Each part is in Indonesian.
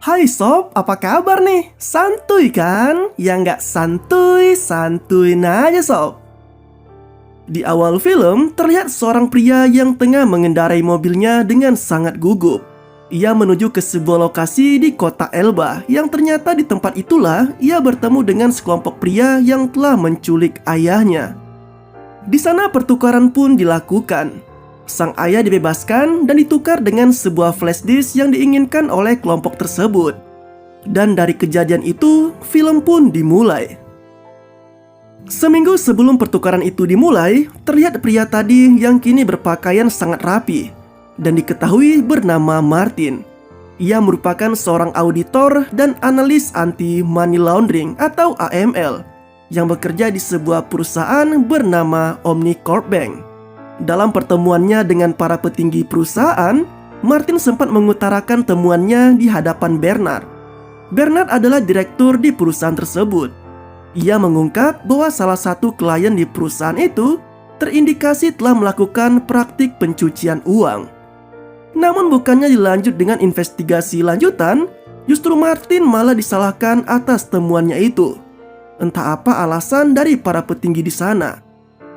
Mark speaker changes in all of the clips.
Speaker 1: Hai sob, apa kabar nih? Santuy kan? Ya nggak santuy, santuin aja sob. Di awal film, terlihat seorang pria yang tengah mengendarai mobilnya dengan sangat gugup. Ia menuju ke sebuah lokasi di kota Elba, yang ternyata di tempat itulah ia bertemu dengan sekelompok pria yang telah menculik ayahnya. Di sana pertukaran pun dilakukan. Sang ayah dibebaskan dan ditukar dengan sebuah flash disk yang diinginkan oleh kelompok tersebut. Dan dari kejadian itu, film pun dimulai. Seminggu sebelum pertukaran itu dimulai, terlihat pria tadi yang kini berpakaian sangat rapi dan diketahui bernama Martin. Ia merupakan seorang auditor dan analis anti money laundering atau AML yang bekerja di sebuah perusahaan bernama Omnicorp Bank. Dalam pertemuannya dengan para petinggi perusahaan, Martin sempat mengutarakan temuannya di hadapan Bernard. Bernard adalah direktur di perusahaan tersebut. Ia mengungkap bahwa salah satu klien di perusahaan itu terindikasi telah melakukan praktik pencucian uang. Namun bukannya dilanjut dengan investigasi lanjutan, justru Martin malah disalahkan atas temuannya itu. Entah apa alasan dari para petinggi di sana.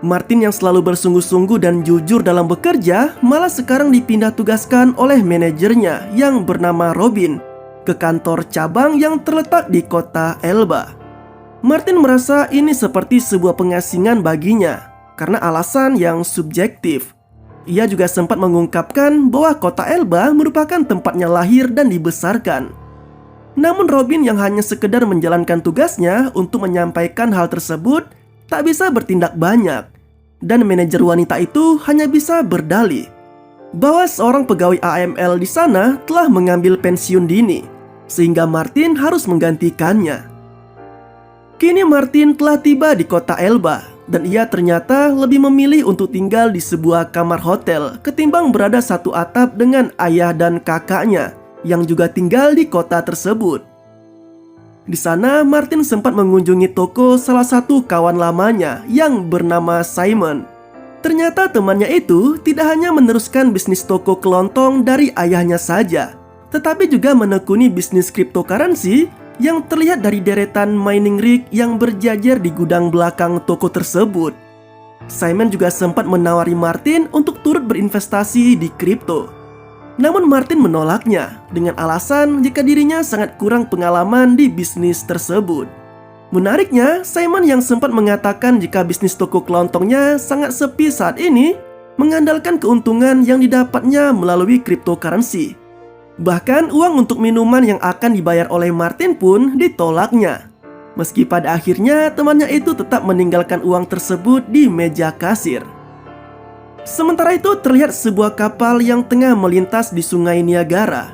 Speaker 1: Martin yang selalu bersungguh-sungguh dan jujur dalam bekerja malah sekarang dipindah tugaskan oleh manajernya yang bernama Robin ke kantor cabang yang terletak di kota Elba. Martin merasa ini seperti sebuah pengasingan baginya karena alasan yang subjektif. Ia juga sempat mengungkapkan bahwa kota Elba merupakan tempatnya lahir dan dibesarkan. Namun Robin yang hanya sekedar menjalankan tugasnya untuk menyampaikan hal tersebut tak bisa bertindak banyak. Dan manajer wanita itu hanya bisa berdalih bahwa seorang pegawai AML di sana telah mengambil pensiun dini, sehingga Martin harus menggantikannya. Kini Martin telah tiba di kota Elba dan ia ternyata lebih memilih untuk tinggal di sebuah kamar hotel ketimbang berada satu atap dengan ayah dan kakaknya yang juga tinggal di kota tersebut. Di sana Martin sempat mengunjungi toko salah satu kawan lamanya yang bernama Simon. Ternyata temannya itu tidak hanya meneruskan bisnis toko kelontong dari ayahnya saja, tetapi juga menekuni bisnis cryptocurrency yang terlihat dari deretan mining rig yang berjajar di gudang belakang toko tersebut. Simon juga sempat menawari Martin untuk turut berinvestasi di kripto. Namun Martin menolaknya dengan alasan jika dirinya sangat kurang pengalaman di bisnis tersebut. Menariknya, Simon yang sempat mengatakan jika bisnis toko kelontongnya sangat sepi saat ini, mengandalkan keuntungan yang didapatnya melalui cryptocurrency. Bahkan uang untuk minuman yang akan dibayar oleh Martin pun ditolaknya. Meski pada akhirnya temannya itu tetap meninggalkan uang tersebut di meja kasir. Sementara itu terlihat sebuah kapal yang tengah melintas di sungai Niagara.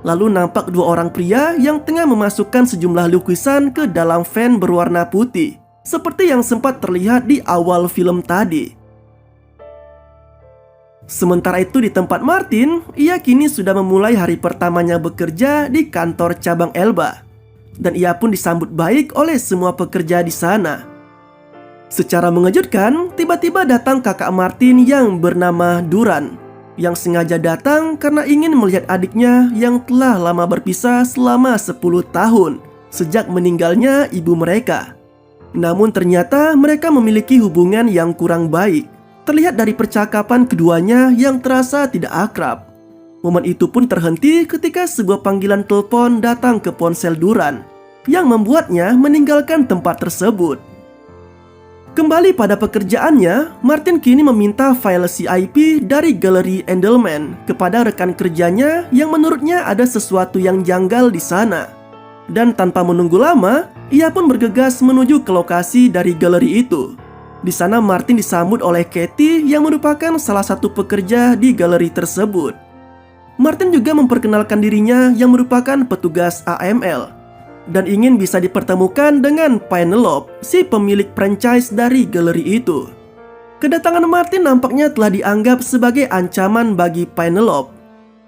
Speaker 1: Lalu nampak dua orang pria yang tengah memasukkan sejumlah lukisan ke dalam van berwarna putih, seperti yang sempat terlihat di awal film tadi. Sementara itu di tempat Martin, ia kini sudah memulai hari pertamanya bekerja di kantor cabang Elba. Dan ia pun disambut baik oleh semua pekerja di sana. Secara mengejutkan, tiba-tiba datang kakak Martin yang bernama Duran, yang sengaja datang karena ingin melihat adiknya yang telah lama berpisah selama 10 tahun sejak meninggalnya ibu mereka. Namun ternyata mereka memiliki hubungan yang kurang baik. Terlihat dari percakapan keduanya yang terasa tidak akrab. Momen itu pun terhenti ketika sebuah panggilan telepon datang ke ponsel Duran yang membuatnya meninggalkan tempat tersebut. Kembali pada pekerjaannya, Martin kini meminta file CIP dari galeri Endelman kepada rekan kerjanya yang menurutnya ada sesuatu yang janggal di sana. Dan tanpa menunggu lama, ia pun bergegas menuju ke lokasi dari galeri itu. Di sana Martin disambut oleh Katie yang merupakan salah satu pekerja di galeri tersebut. Martin juga memperkenalkan dirinya yang merupakan petugas AML dan ingin bisa dipertemukan dengan Penelope, si pemilik franchise dari galeri itu. Kedatangan Martin nampaknya telah dianggap sebagai ancaman bagi Penelope.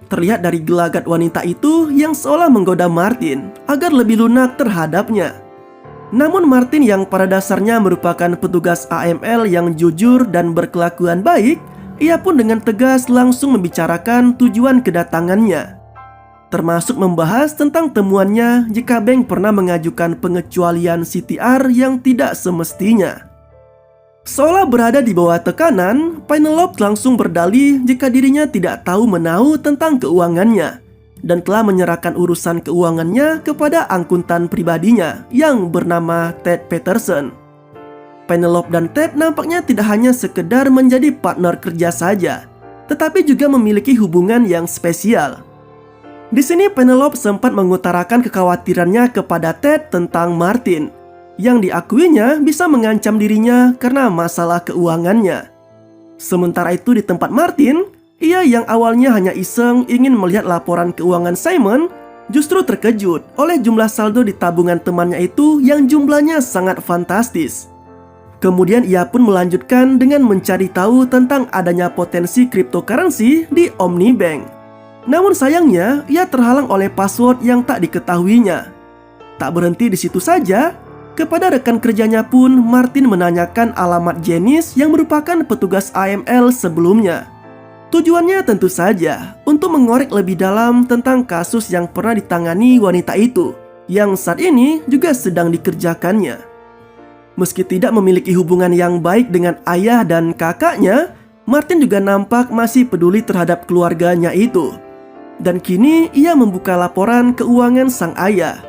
Speaker 1: Terlihat dari gelagat wanita itu yang seolah menggoda Martin agar lebih lunak terhadapnya. Namun Martin yang pada dasarnya merupakan petugas AML yang jujur dan berkelakuan baik, ia pun dengan tegas langsung membicarakan tujuan kedatangannya. termasuk membahas tentang temuannya jika bank pernah mengajukan pengecualian CTR yang tidak semestinya. Seolah berada di bawah tekanan, Penelope langsung berdalih jika dirinya tidak tahu menahu tentang keuangannya dan telah menyerahkan urusan keuangannya kepada akuntan pribadinya yang bernama Ted Peterson. Penelope dan Ted nampaknya tidak hanya sekedar menjadi partner kerja saja, tetapi juga memiliki hubungan yang spesial. Di sini Penelope sempat mengutarakan kekhawatirannya kepada Ted tentang Martin, yang diakuinya bisa mengancam dirinya karena masalah keuangannya. Sementara itu di tempat Martin, ia yang awalnya hanya iseng ingin melihat laporan keuangan Simon, justru terkejut oleh jumlah saldo di tabungan temannya itu yang jumlahnya sangat fantastis. Kemudian ia pun melanjutkan dengan mencari tahu tentang adanya potensi cryptocurrency di Omnibank. Namun sayangnya, ia terhalang oleh password yang tak diketahuinya. Tak berhenti di situ saja, kepada rekan kerjanya pun Martin menanyakan alamat Janice yang merupakan petugas AML sebelumnya. Tujuannya tentu saja untuk mengorek lebih dalam tentang kasus yang pernah ditangani wanita itu, yang saat ini juga sedang dikerjakannya. Meski tidak memiliki hubungan yang baik dengan ayah dan kakaknya, Martin juga nampak masih peduli terhadap keluarganya itu. Dan kini ia membuka laporan keuangan sang ayah,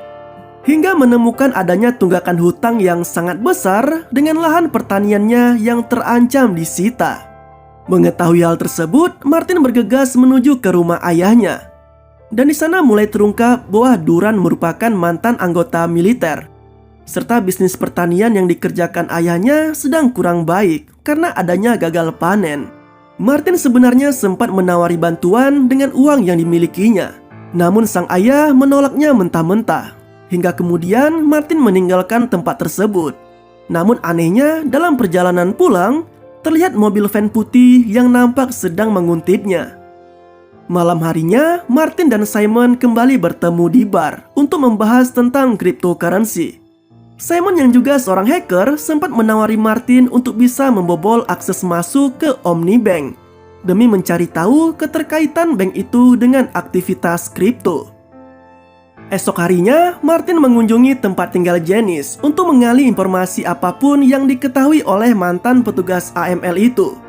Speaker 1: hingga menemukan adanya tunggakan hutang yang sangat besar dengan lahan pertaniannya yang terancam disita. Mengetahui hal tersebut, Martin bergegas menuju ke rumah ayahnya. Dan di sana mulai terungkap bahwa Duran merupakan mantan anggota militer, serta bisnis pertanian yang dikerjakan ayahnya sedang kurang baik karena adanya gagal panen. Martin sebenarnya sempat menawari bantuan dengan uang yang dimilikinya, namun sang ayah menolaknya mentah-mentah. Hingga kemudian Martin meninggalkan tempat tersebut. Namun anehnya, dalam perjalanan pulang, terlihat mobil van putih yang nampak sedang menguntitnya. Malam harinya, Martin dan Simon kembali bertemu di bar untuk membahas tentang cryptocurrency. Simon yang juga seorang hacker sempat menawari Martin untuk bisa membobol akses masuk ke Omnibank demi mencari tahu keterkaitan bank itu dengan aktivitas kripto. Esok harinya, Martin mengunjungi tempat tinggal Janice untuk menggali informasi apapun yang diketahui oleh mantan petugas AML itu.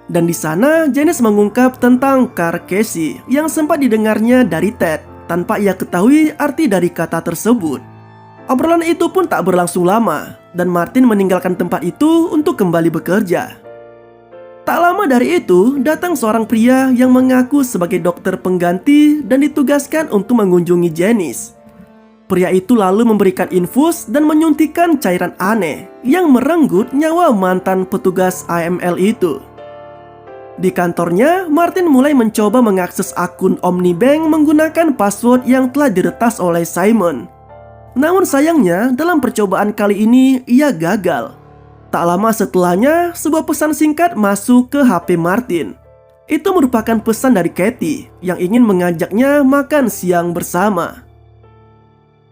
Speaker 1: Dan di sana, Janice mengungkap tentang car Casey yang sempat didengarnya dari Ted tanpa ia ketahui arti dari kata tersebut. Obrolan itu pun tak berlangsung lama, dan Martin meninggalkan tempat itu untuk kembali bekerja. Tak lama dari itu, datang seorang pria yang mengaku sebagai dokter pengganti dan ditugaskan untuk mengunjungi Janice. Pria itu lalu memberikan infus dan menyuntikkan cairan aneh yang merenggut nyawa mantan petugas AML itu. Di kantornya, Martin mulai mencoba mengakses akun Omnibank menggunakan password yang telah diretas oleh Simon. Namun sayangnya, dalam percobaan kali ini ia gagal. Tak lama setelahnya, sebuah pesan singkat masuk ke HP Martin. Itu merupakan pesan dari Katie yang ingin mengajaknya makan siang bersama.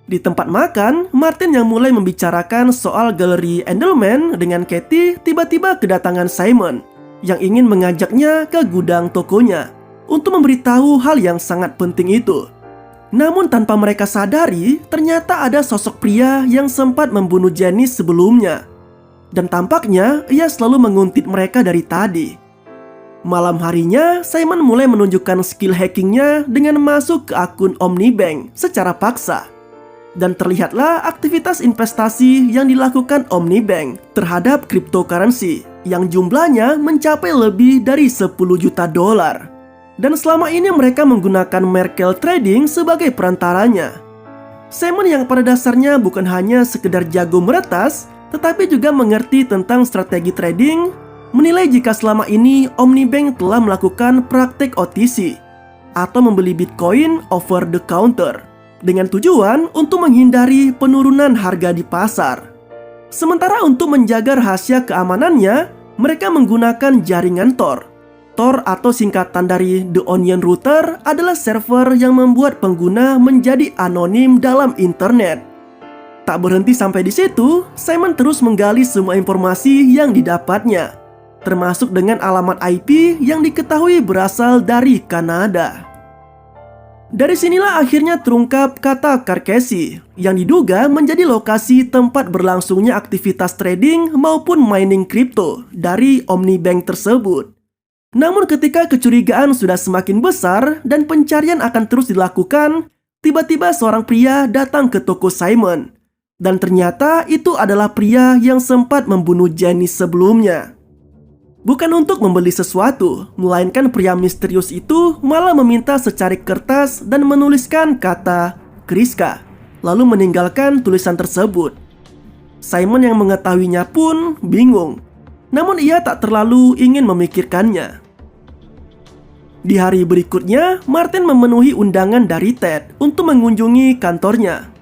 Speaker 1: Di tempat makan, Martin yang mulai membicarakan soal galeri Endelman dengan Katie tiba-tiba kedatangan Simon yang ingin mengajaknya ke gudang tokonya untuk memberitahu hal yang sangat penting itu. Namun tanpa mereka sadari, ternyata ada sosok pria yang sempat membunuh Janice sebelumnya. Dan tampaknya ia selalu menguntit mereka dari tadi. Malam harinya, Simon mulai menunjukkan skill hackingnya dengan masuk ke akun Omnibank secara paksa. Dan terlihatlah aktivitas investasi yang dilakukan Omnibank terhadap cryptocurrency yang jumlahnya mencapai lebih dari 10 juta dolar. Dan selama ini mereka menggunakan Merkle Trading sebagai perantaranya. Simon yang pada dasarnya bukan hanya sekedar jago meretas, tetapi juga mengerti tentang strategi trading, menilai jika selama ini Omnibank telah melakukan praktik OTC atau membeli Bitcoin over the counter dengan tujuan untuk menghindari penurunan harga di pasar. Sementara untuk menjaga rahasia keamanannya, mereka menggunakan jaringan Tor. Tor atau singkatan dari The Onion Router adalah server yang membuat pengguna menjadi anonim dalam internet. Tak berhenti sampai di situ, Simon terus menggali semua informasi yang didapatnya, termasuk dengan alamat IP yang diketahui berasal dari Kanada. Dari sinilah akhirnya terungkap kata Carcassi yang diduga menjadi lokasi tempat berlangsungnya aktivitas trading maupun mining kripto dari Omnibank tersebut. Namun ketika kecurigaan sudah semakin besar dan pencarian akan terus dilakukan, tiba-tiba seorang pria datang ke toko Simon. Dan ternyata itu adalah pria yang sempat membunuh Janice sebelumnya. Bukan untuk membeli sesuatu, melainkan pria misterius itu malah meminta secarik kertas dan menuliskan kata Kriska, lalu meninggalkan tulisan tersebut. Simon yang mengetahuinya pun bingung, namun ia tak terlalu ingin memikirkannya. Di hari berikutnya, Martin memenuhi undangan dari Ted untuk mengunjungi kantornya.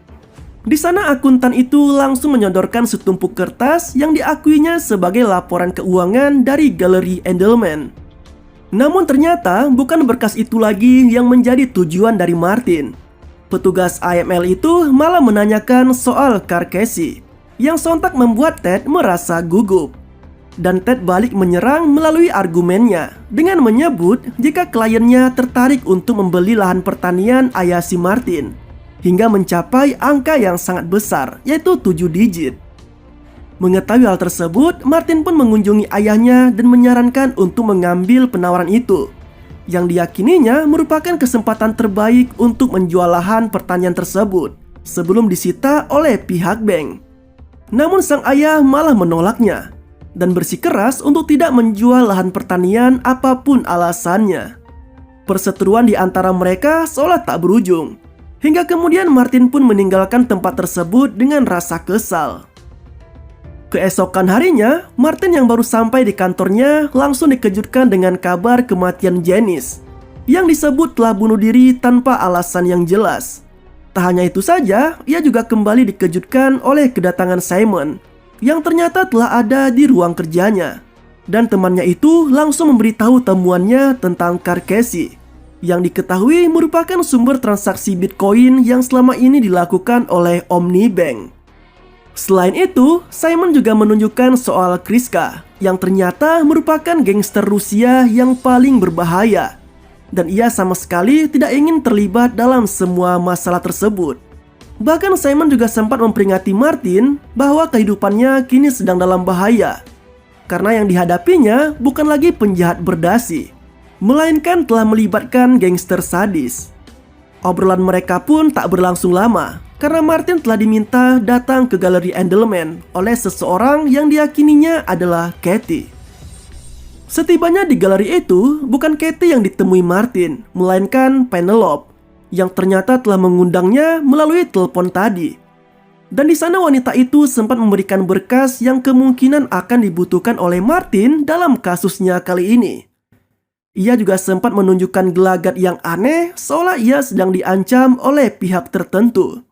Speaker 1: Di sana akuntan itu langsung menyodorkan setumpuk kertas yang diakuinya sebagai laporan keuangan dari Galeri Endelman. Namun ternyata bukan berkas itu lagi yang menjadi tujuan dari Martin. Petugas AML itu malah menanyakan soal Carcassi, yang sontak membuat Ted merasa gugup. Dan Ted balik menyerang melalui argumennya dengan menyebut jika kliennya tertarik untuk membeli lahan pertanian ayah si Martin hingga mencapai angka yang sangat besar, yaitu 7 digit. Mengetahui hal tersebut, Martin pun mengunjungi ayahnya dan menyarankan untuk mengambil penawaran itu, yang diyakininya merupakan kesempatan terbaik untuk menjual lahan pertanian tersebut sebelum disita oleh pihak bank. Namun sang ayah malah menolaknya dan bersikeras untuk tidak menjual lahan pertanian apapun alasannya. Perseteruan di antara mereka seolah tak berujung, hingga kemudian Martin pun meninggalkan tempat tersebut dengan rasa kesal. Keesokan harinya, Martin yang baru sampai di kantornya langsung dikejutkan dengan kabar kematian Janice, yang disebut telah bunuh diri tanpa alasan yang jelas. Tak hanya itu saja, ia juga kembali dikejutkan oleh kedatangan Simon, yang ternyata telah ada di ruang kerjanya. Dan temannya itu langsung memberitahu temuannya tentang Carcassi, yang diketahui merupakan sumber transaksi Bitcoin yang selama ini dilakukan oleh Omnibank. Selain itu, Simon juga menunjukkan soal Kriska, yang ternyata merupakan gangster Rusia yang paling berbahaya. Dan ia sama sekali tidak ingin terlibat dalam semua masalah tersebut. Bahkan Simon juga sempat memperingati Martin bahwa kehidupannya kini sedang dalam bahaya, karena yang dihadapinya bukan lagi penjahat berdasi, melainkan telah melibatkan gangster sadis. Obrolan mereka pun tak berlangsung lama, karena Martin telah diminta datang ke Galeri Endelman oleh seseorang yang diyakininya adalah Katie. Setibanya di galeri itu, bukan Katie yang ditemui Martin, melainkan Penelope, yang ternyata telah mengundangnya melalui telepon tadi. Dan di sana wanita itu sempat memberikan berkas yang kemungkinan akan dibutuhkan oleh Martin dalam kasusnya kali ini. Ia juga sempat menunjukkan gelagat yang aneh seolah ia sedang diancam oleh pihak tertentu.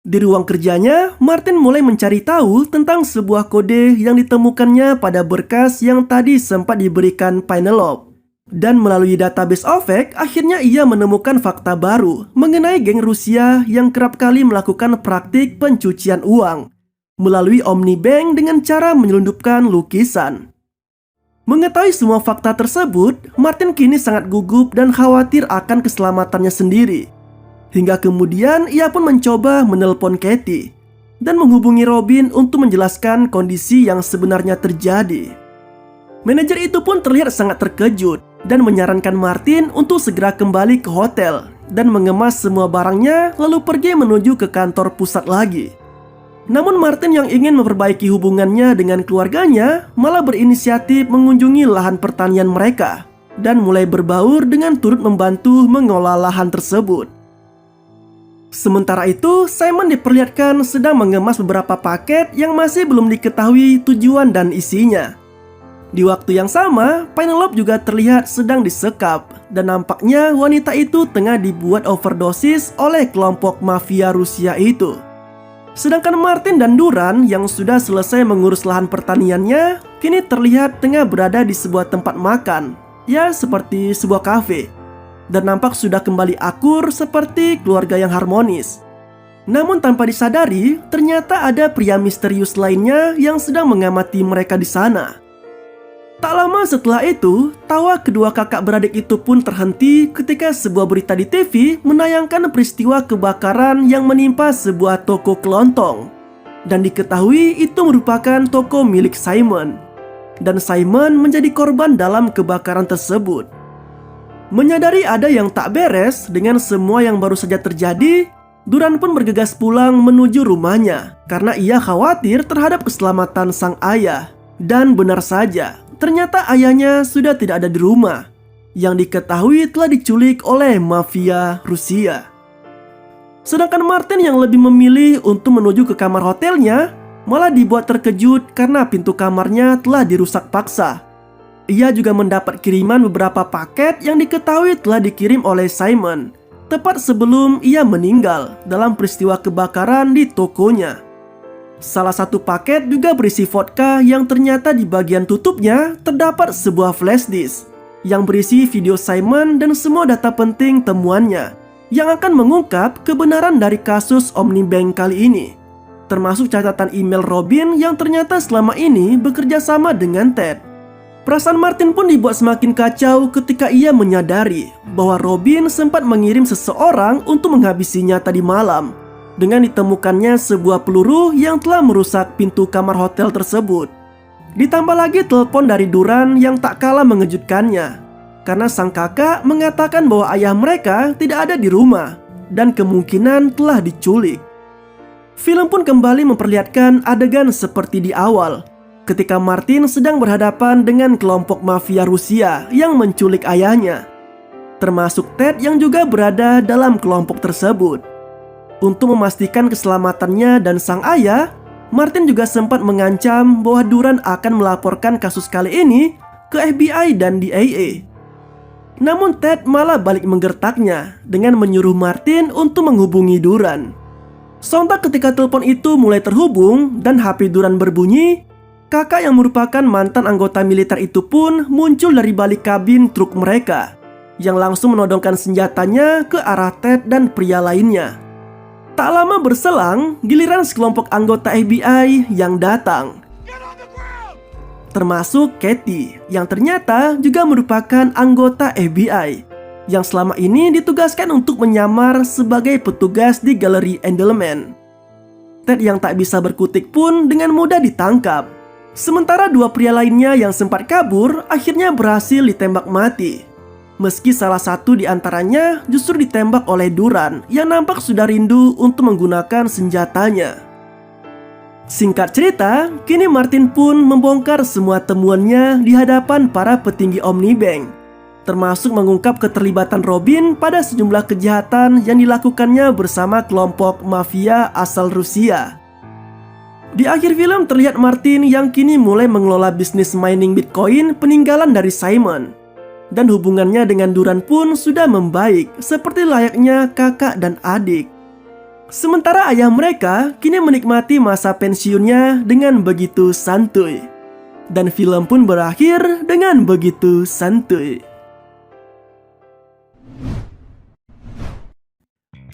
Speaker 1: Di ruang kerjanya, Martin mulai mencari tahu tentang sebuah kode yang ditemukannya pada berkas yang tadi sempat diberikan Penelope. Dan melalui database OVAC, akhirnya ia menemukan fakta baru mengenai geng Rusia yang kerap kali melakukan praktik pencucian uang melalui Omnibank dengan cara menyelundupkan lukisan. Mengetahui semua fakta tersebut, Martin kini sangat gugup dan khawatir akan keselamatannya sendiri. Hingga kemudian ia pun mencoba menelpon Katie dan menghubungi Robin untuk menjelaskan kondisi yang sebenarnya terjadi. Manajer itu pun terlihat sangat terkejut dan menyarankan Martin untuk segera kembali ke hotel dan mengemas semua barangnya lalu pergi menuju ke kantor pusat lagi. Namun Martin yang ingin memperbaiki hubungannya dengan keluarganya malah berinisiatif mengunjungi lahan pertanian mereka dan mulai berbaur dengan turut membantu mengolah lahan tersebut. Sementara itu, Simon diperlihatkan sedang mengemas beberapa paket yang masih belum diketahui tujuan dan isinya. Di waktu yang sama, Penelope juga terlihat sedang disekap dan nampaknya wanita itu tengah dibuat overdosis oleh kelompok mafia Rusia itu. Sedangkan Martin dan Duran yang sudah selesai mengurus lahan pertaniannya kini terlihat tengah berada di sebuah tempat makan, ya seperti sebuah kafe, dan nampak sudah kembali akur seperti keluarga yang harmonis. Namun tanpa disadari, ternyata ada pria misterius lainnya yang sedang mengamati mereka di sana. Tak lama setelah itu, tawa kedua kakak beradik itu pun terhenti ketika sebuah berita di TV menayangkan peristiwa kebakaran yang menimpa sebuah toko kelontong. Dan diketahui itu merupakan toko milik Simon. Dan Simon menjadi korban dalam kebakaran tersebut. Menyadari ada yang tak beres dengan semua yang baru saja terjadi, Duran pun bergegas pulang menuju rumahnya karena ia khawatir terhadap keselamatan sang ayah. Dan benar saja, ternyata ayahnya sudah tidak ada di rumah, yang diketahui telah diculik oleh mafia Rusia. Sedangkan Martin yang lebih memilih untuk menuju ke kamar hotelnya malah dibuat terkejut karena pintu kamarnya telah dirusak paksa. Ia juga mendapat kiriman beberapa paket yang diketahui telah dikirim oleh Simon tepat sebelum ia meninggal dalam peristiwa kebakaran di tokonya. Salah satu paket juga berisi vodka yang ternyata di bagian tutupnya terdapat sebuah flash disk yang berisi video Simon dan semua data penting temuannya yang akan mengungkap kebenaran dari kasus Omnibank kali ini, termasuk catatan email Robin yang ternyata selama ini bekerja sama dengan Ted. Perasaan Martin pun dibuat semakin kacau ketika ia menyadari bahwa Robin sempat mengirim seseorang untuk menghabisinya tadi malam dengan ditemukannya sebuah peluru yang telah merusak pintu kamar hotel tersebut. Ditambah lagi telepon dari Duran yang tak kalah mengejutkannya karena sang kakak mengatakan bahwa ayah mereka tidak ada di rumah dan kemungkinan telah diculik. Film pun kembali memperlihatkan adegan seperti di awal ketika Martin sedang berhadapan dengan kelompok mafia Rusia yang menculik ayahnya, termasuk Ted yang juga berada dalam kelompok tersebut. Untuk memastikan keselamatannya dan sang ayah, Martin juga sempat mengancam bahwa Duran akan melaporkan kasus kali ini ke FBI dan DEA. Namun Ted malah balik menggertaknya dengan menyuruh Martin untuk menghubungi Duran. Sontak ketika telepon itu mulai terhubung dan HP Duran berbunyi, kakak yang merupakan mantan anggota militer itu pun muncul dari balik kabin truk mereka, yang langsung menodongkan senjatanya ke arah Ted dan pria lainnya. Tak lama berselang, giliran sekelompok anggota FBI yang datang, termasuk Katie, yang ternyata juga merupakan anggota FBI, yang selama ini ditugaskan untuk menyamar sebagai petugas di galeri Endelman. Ted yang tak bisa berkutik pun dengan mudah ditangkap. Sementara dua pria lainnya yang sempat kabur akhirnya berhasil ditembak mati. Meski salah satu di antaranya justru ditembak oleh Duran yang nampak sudah rindu untuk menggunakan senjatanya. Singkat cerita, kini Martin pun membongkar semua temuannya di hadapan para petinggi Omnibank, termasuk mengungkap keterlibatan Robin pada sejumlah kejahatan yang dilakukannya bersama kelompok mafia asal Rusia. Di akhir film terlihat Martin yang kini mulai mengelola bisnis mining Bitcoin peninggalan dari Simon. Dan hubungannya dengan Duran pun sudah membaik seperti layaknya kakak dan adik. Sementara ayah mereka kini menikmati masa pensiunnya dengan begitu santuy. Dan film pun berakhir dengan begitu santuy.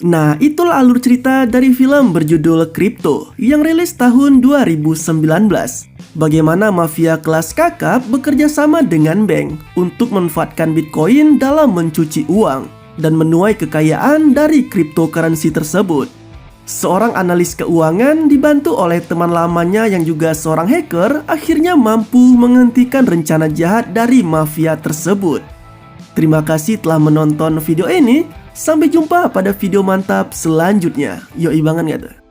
Speaker 1: Nah, itulah alur cerita dari film berjudul Crypto yang rilis tahun 2019. Bagaimana mafia kelas kakap bekerja sama dengan bank untuk memanfaatkan Bitcoin dalam mencuci uang dan menuai kekayaan dari cryptocurrency tersebut. Seorang analis keuangan dibantu oleh teman lamanya yang juga seorang hacker akhirnya mampu menghentikan rencana jahat dari mafia tersebut. Terima kasih telah menonton video ini. Sampai jumpa pada video mantap selanjutnya. Yoi banget gak tuh?